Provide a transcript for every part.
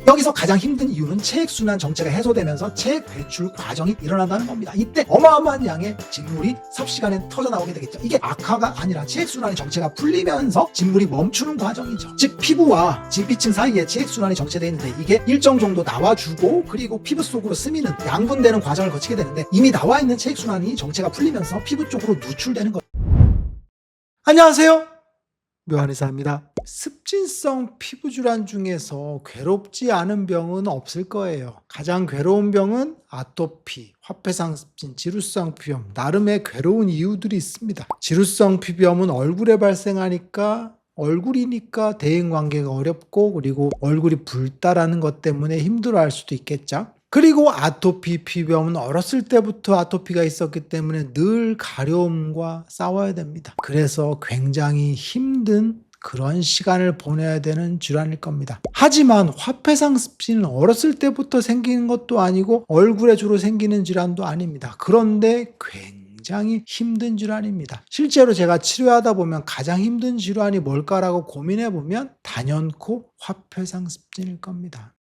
여기서 가장 힘든 이유는 체액순환 정체가 해소되면서 체액 배출 과정이 일어난다는 겁니다. 이때 어마어마한 양의 진물이 삽시간에 터져나오게 되겠죠. 이게 악화가 아니라 체액순환의 정체가 풀리면서 진물이 멈추는 과정이죠. 즉 피부와 진피층 사이에 체액순환이 정체되어 있는데 이게 일정 정도 나와주고 그리고 피부 속으로 스미는 양분되는 과정을 거치게 되는데 이미 나와 있는 체액순환이 정체가 풀리면서 피부 쪽으로 누출되는 거예요. 안녕하세요, 묘한의사입니다. 습진성 피부질환 중에서 괴롭지 않은 병은 없을 거예요. 가장 괴로운 병은 아토피, 화폐성 습진, 지루성 피부염, 나름의 괴로운 이유들이 있습니다. 지루성 피부염은 얼굴에 발생하니까 얼굴이니까 대인관계가 어렵고 그리고 얼굴이 붉다라는 것 때문에 힘들어할 수도 있겠죠. 그리고 아토피 피부염은 어렸을 때부터 아토피가 있었기 때문에 늘 가려움과 싸워야 됩니다. 그래서 굉장히 힘든 그런 시간을 보내야 되는 질환일 겁니다. 하지만 화폐성 습진은 어렸을 때부터 생기는 것도 아니고 얼굴에 주로 생기는 질환도 아닙니다. 그런데 굉장히 힘든 질환입니다. 실제로 제가 치료하다 보면 가장 힘든 질환이 뭘까라고 고민해 보면 단연코 화폐성 습진일 겁니다.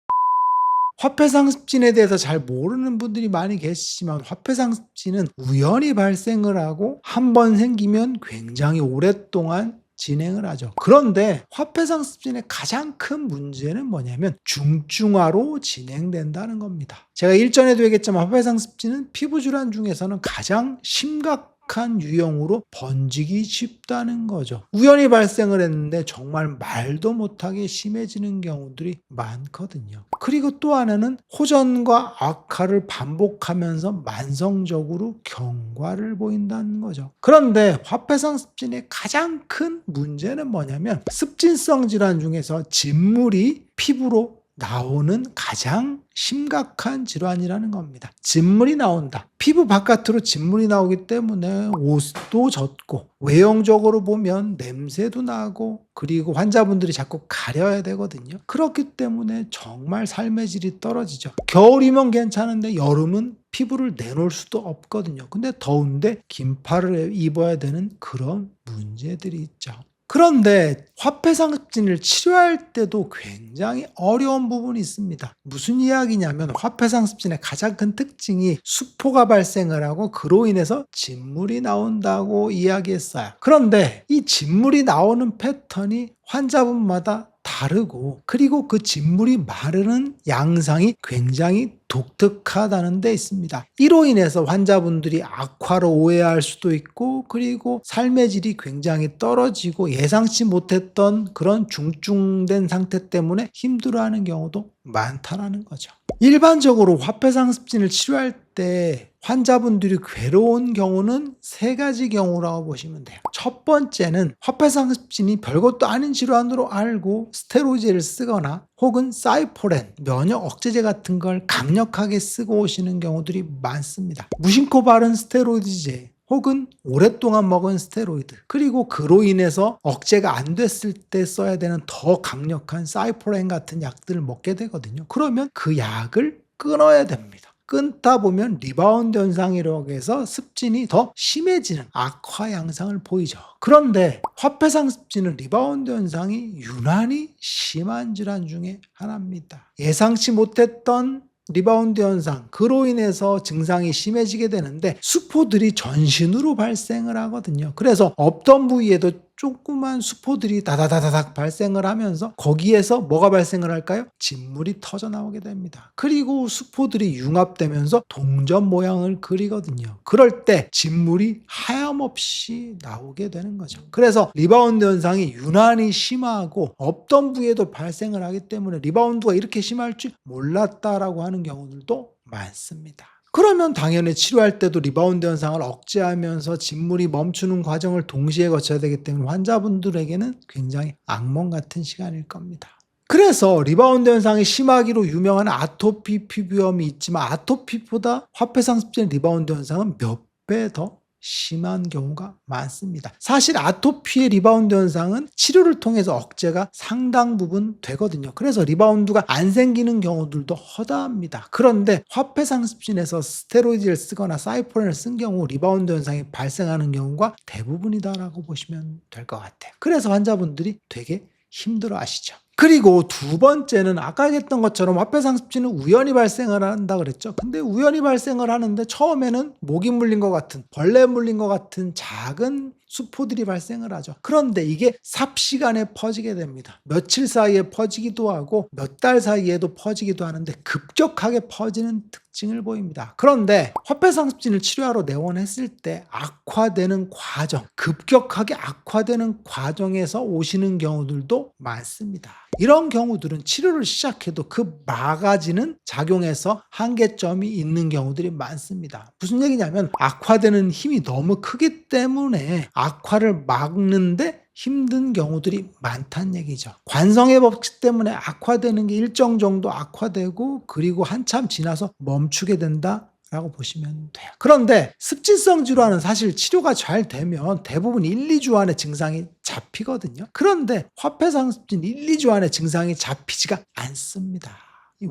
화폐성 습진에 대해서 잘 모르는 분들이 많이 계시지만 화폐성 습진은 우연히 발생을 하고 한 번 생기면 굉장히 오랫동안 진행을 하죠. 그런데 화폐성 습진의 가장 큰 문제는 뭐냐면 중증화로 진행된다는 겁니다. 제가 일전에도 얘기했지만 화폐성 습진은 피부질환 중에서는 가장 심각한 유형으로 번지기 쉽다는 거죠. 우연히 발생을 했는데 정말 말도 못하게 심해지는 경우들이 많거든요. 그리고 또 하나는 호전과 악화를 반복하면서 만성적으로 경과를 보인다는 거죠. 그런데 화폐성 습진의 가장 큰 문제는 뭐냐면 습진성 질환 중에서 진물이 피부로 나오는 가장 심각한 질환이라는 겁니다. 진물이 나온다. 피부 바깥으로 진물이 나오기 때문에 옷도 젖고 외형적으로 보면 냄새도 나고 그리고 환자분들이 자꾸 가려야 되거든요. 그렇기 때문에 정말 삶의 질이 떨어지죠. 겨울이면 괜찮은데 여름은 피부를 내놓을 수도 없거든요. 근데 더운데 긴팔을 입어야 되는 그런 문제들이 있죠. 그런데 화폐성 습진을 치료할 때도 굉장히 어려운 부분이 있습니다. 무슨 이야기냐면 화폐성 습진의 가장 큰 특징이 수포가 발생을 하고 그로 인해서 진물이 나온다고 이야기했어요. 그런데 이 진물이 나오는 패턴이 환자분마다 다르고 그리고 그 진물이 마르는 양상이 굉장히 독특하다는 데 있습니다. 이로 인해서 환자분들이 악화로 오해할 수도 있고 그리고 삶의 질이 굉장히 떨어지고 예상치 못했던 그런 중증된 상태 때문에 힘들어하는 경우도 많다라는 거죠. 일반적으로 화폐성 습진을 치료할 때 환자분들이 괴로운 경우는 세 가지 경우라고 보시면 돼요. 첫 번째는 화폐성 습진이 별것도 아닌 질환으로 알고 스테로이드를 쓰거나 혹은 사이포렌, 면역 억제제 같은 걸 강력하게 쓰고 오시는 경우들이 많습니다. 무심코 바른 스테로이드제 혹은 오랫동안 먹은 스테로이드 그리고 그로 인해서 억제가 안 됐을 때 써야 되는 더 강력한 사이포렌 같은 약들을 먹게 되거든요. 그러면 그 약을 끊어야 됩니다. 끊다 보면 리바운드 현상이라고 해서 습진이 더 심해지는 악화 양상을 보이죠. 그런데 화폐성 습진은 리바운드 현상이 유난히 심한 질환 중에 하나입니다. 예상치 못했던 리바운드 현상, 그로 인해서 증상이 심해지게 되는데 수포들이 전신으로 발생을 하거든요. 그래서 없던 부위에도 조그만 수포들이 다다다닥 발생을 하면서 거기에서 뭐가 발생을 할까요? 진물이 터져 나오게 됩니다. 그리고 수포들이 융합되면서 동전 모양을 그리거든요. 그럴 때 진물이 하염없이 나오게 되는 거죠. 그래서 리바운드 현상이 유난히 심하고 없던 부위에도 발생을 하기 때문에 리바운드가 이렇게 심할 줄 몰랐다라고 하는 경우들도 많습니다. 그러면 당연히 치료할 때도 리바운드 현상을 억제하면서 진물이 멈추는 과정을 동시에 거쳐야 되기 때문에 환자분들에게는 굉장히 악몽 같은 시간일 겁니다. 그래서 리바운드 현상이 심하기로 유명한 아토피 피부염이 있지만 아토피보다 화폐성 습진 리바운드 현상은 몇 배 더 심한 경우가 많습니다. 사실 아토피의 리바운드 현상은 치료를 통해서 억제가 상당 부분 되거든요. 그래서 리바운드가 안 생기는 경우들도 허다합니다. 그런데 화폐성 습진에서 스테로이드를 쓰거나 사이포렌을 쓴 경우 리바운드 현상이 발생하는 경우가 대부분이다라고 보시면 될 것 같아요. 그래서 환자분들이 되게 힘들어 하시죠. 그리고 두 번째는 아까 얘기했던 것처럼 화폐상습진은 우연히 발생을 한다 그랬죠. 근데 우연히 발생을 하는데 처음에는 모기 물린 것 같은, 벌레 물린 것 같은 작은 수포들이 발생을 하죠. 그런데 이게 삽시간에 퍼지게 됩니다. 며칠 사이에 퍼지기도 하고 몇 달 사이에도 퍼지기도 하는데 급격하게 퍼지는 특징을 보입니다. 그런데 화폐상습진을 치료하러 내원했을 때 악화되는 과정, 급격하게 악화되는 과정에서 오시는 경우들도 많습니다. 이런 경우들은 치료를 시작해도 그 막아지는 작용에서 한계점이 있는 경우들이 많습니다. 무슨 얘기냐면 악화되는 힘이 너무 크기 때문에 악화를 막는데 힘든 경우들이 많다는 얘기죠. 관성의 법칙 때문에 악화되는 게 일정 정도 악화되고 그리고 한참 지나서 멈추게 된다 라고 보시면 돼요. 그런데 습진성 질환은 사실 치료가 잘 되면 대부분 1, 2주 안에 증상이 잡히거든요. 그런데 화폐상습진 1, 2주 안에 증상이 잡히지가 않습니다.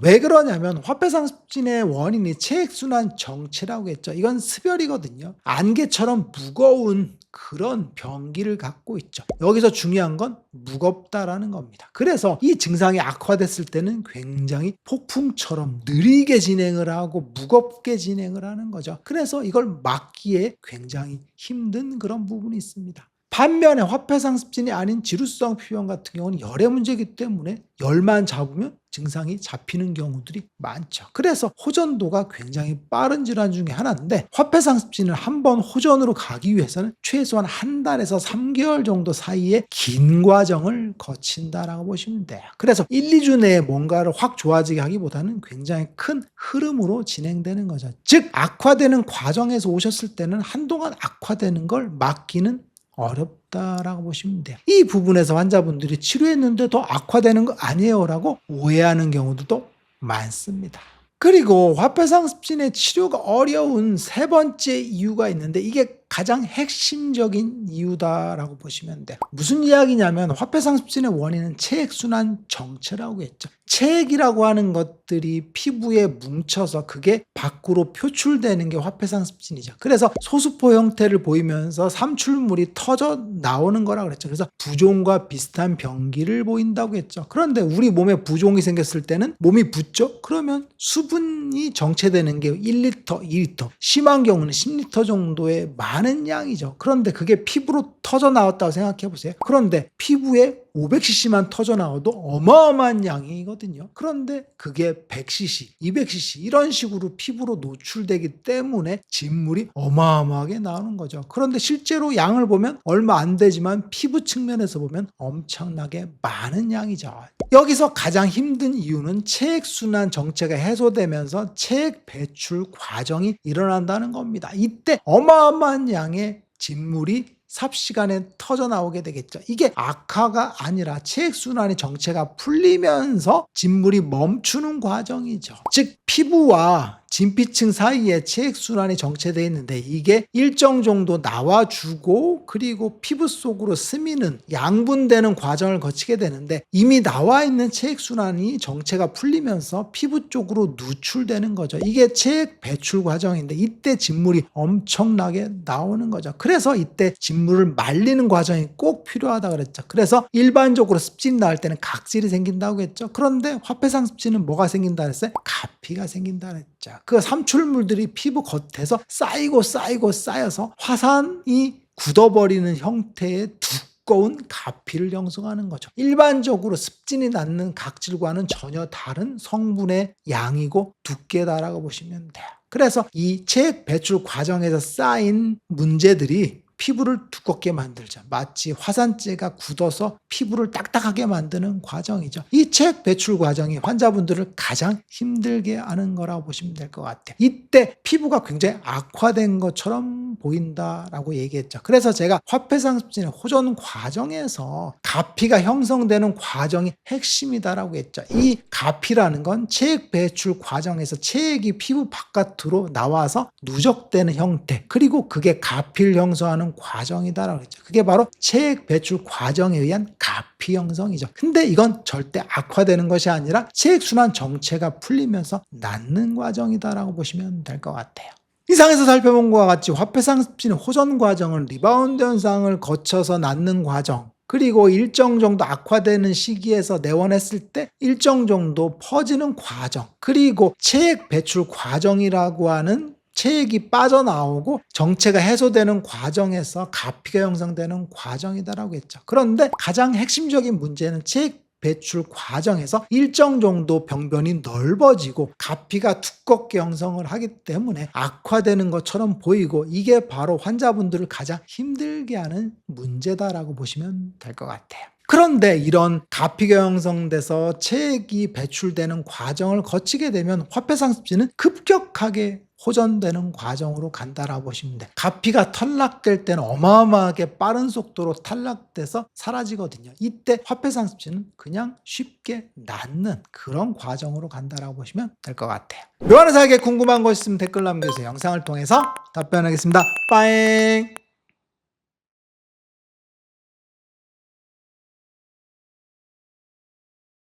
왜 그러냐면 화폐상습진의 원인이 체액순환 정체라고 했죠. 이건 습열이거든요. 안개처럼 무거운 그런 병기를 갖고 있죠. 여기서 중요한 건 무겁다라는 겁니다. 그래서 이 증상이 악화됐을 때는 굉장히 폭풍처럼 느리게 진행을 하고 무겁게 진행을 하는 거죠. 그래서 이걸 막기에 굉장히 힘든 그런 부분이 있습니다. 반면에 화폐상습진이 아닌 지루성 피부염 같은 경우는 열의 문제이기 때문에 열만 잡으면 증상이 잡히는 경우들이 많죠. 그래서 호전도가 굉장히 빠른 질환 중에 하나인데 화폐상습진을 한번 호전으로 가기 위해서는 최소한 한 달에서 3개월 정도 사이에 긴 과정을 거친다라고 보시면 돼요. 그래서 1, 2주 내에 뭔가를 확 좋아지게 하기보다는 굉장히 큰 흐름으로 진행되는 거죠. 즉 악화되는 과정에서 오셨을 때는 한동안 악화되는 걸 막기는 어렵다라고 보시면 돼요. 이 부분에서 환자분들이 치료했는데 더 악화되는 거 아니에요 라고 오해하는 경우도 많습니다. 그리고 화폐상습진의 치료가 어려운 세 번째 이유가 있는데 이게 가장 핵심적인 이유다라고 보시면 돼요. 무슨 이야기냐면 화폐상습진의 원인은 체액순환 정체라고 했죠. 체액이라고 하는 것들이 피부에 뭉쳐서 그게 밖으로 표출되는 게 화폐상습진이죠. 그래서 소수포 형태를 보이면서 삼출물이 터져 나오는 거라고 그랬죠. 그래서 부종과 비슷한 병기를 보인다고 했죠. 그런데 우리 몸에 부종이 생겼을 때는 몸이 붓죠. 그러면 수분이 정체되는 게 1리터, 2리터, 심한 경우는 10리터 정도의 많은 양이죠. 그런데 그게 피부로 터져 나왔다고 생각해 보세요. 그런데 피부에 500cc만 터져 나와도 어마어마한 양이거든요. 그런데 그게 100cc, 200cc 이런 식으로 피부로 노출되기 때문에 진물이 어마어마하게 나오는 거죠. 그런데 실제로 양을 보면 얼마 안 되지만 피부 측면에서 보면 엄청나게 많은 양이죠. 여기서 가장 힘든 이유는 체액순환 정체가 해소되면서 체액 배출 과정이 일어난다는 겁니다. 이때 어마어마한 양의 진물이 삽시간에 터져 나오게 되겠죠. 이게 악화가 아니라 체액순환의 정체가 풀리면서 진물이 멈추는 과정이죠. 즉 피부와 진피층 사이에 체액순환이 정체되어 있는데 이게 일정 정도 나와주고 그리고 피부 속으로 스미는 양분되는 과정을 거치게 되는데 이미 나와 있는 체액순환이 정체가 풀리면서 피부 쪽으로 누출되는 거죠. 이게 체액 배출 과정인데 이때 진물이 엄청나게 나오는 거죠. 그래서 이때 진물을 말리는 과정이 꼭 필요하다 그랬죠. 그래서 일반적으로 습진이 나올 때는 각질이 생긴다고 했죠. 그런데 화폐상습진은 뭐가 생긴다 그랬어요? 가피가 생긴다 그랬죠. 그 삼출물들이 피부 겉에서 쌓여서 화산이 굳어버리는 형태의 두꺼운 가피를 형성하는 거죠. 일반적으로 습진이 낳는 각질과는 전혀 다른 성분의 양이고 두께다라고 보시면 돼요. 그래서 이 체액 배출 과정에서 쌓인 문제들이 피부를 두껍게 만들죠. 마치 화산재가 굳어서 피부를 딱딱하게 만드는 과정이죠. 이 체액 배출 과정이 환자분들을 가장 힘들게 하는 거라고 보시면 될 것 같아요. 이때 피부가 굉장히 악화된 것처럼 보인다라고 얘기했죠. 그래서 제가 화폐상습진의 호전 과정에서 가피가 형성되는 과정이 핵심이다라고 했죠. 이 가피라는 건 체액 배출 과정에서 체액이 피부 바깥으로 나와서 누적되는 형태, 그리고 그게 가피를 형성하는 과정이다라고 했죠. 그게 바로 체액 배출 과정에 의한 가피 형성이죠. 근데 이건 절대 악화되는 것이 아니라 체액순환 정체가 풀리면서 낫는 과정이다라고 보시면 될 것 같아요. 이상에서 살펴본 것과 같이 화폐상습진의 호전 과정은 리바운드 현상을 거쳐서 낫는 과정, 그리고 일정 정도 악화되는 시기에서 내원했을 때 일정 정도 퍼지는 과정, 그리고 체액 배출 과정이라고 하는 체액이 빠져나오고 정체가 해소되는 과정에서 가피가 형성되는 과정이다라고 했죠. 그런데 가장 핵심적인 문제는 체액 배출 과정에서 일정 정도 병변이 넓어지고 가피가 두껍게 형성을 하기 때문에 악화되는 것처럼 보이고, 이게 바로 환자분들을 가장 힘들게 하는 문제다라고 보시면 될 것 같아요. 그런데 이런 가피가 형성돼서 체액이 배출되는 과정을 거치게 되면 화폐상습지는 급격하게 호전되는 과정으로 간다라고 보시면 돼. 가피가 탈락될 때는 어마어마하게 빠른 속도로 탈락돼서 사라지거든요. 이때 화폐상습지는 그냥 쉽게 낫는 그런 과정으로 간다라고 보시면 될 것 같아요. 묘한의사에게 궁금한 거 있으면 댓글 남겨주세요. 영상을 통해서 답변하겠습니다. 빠잉.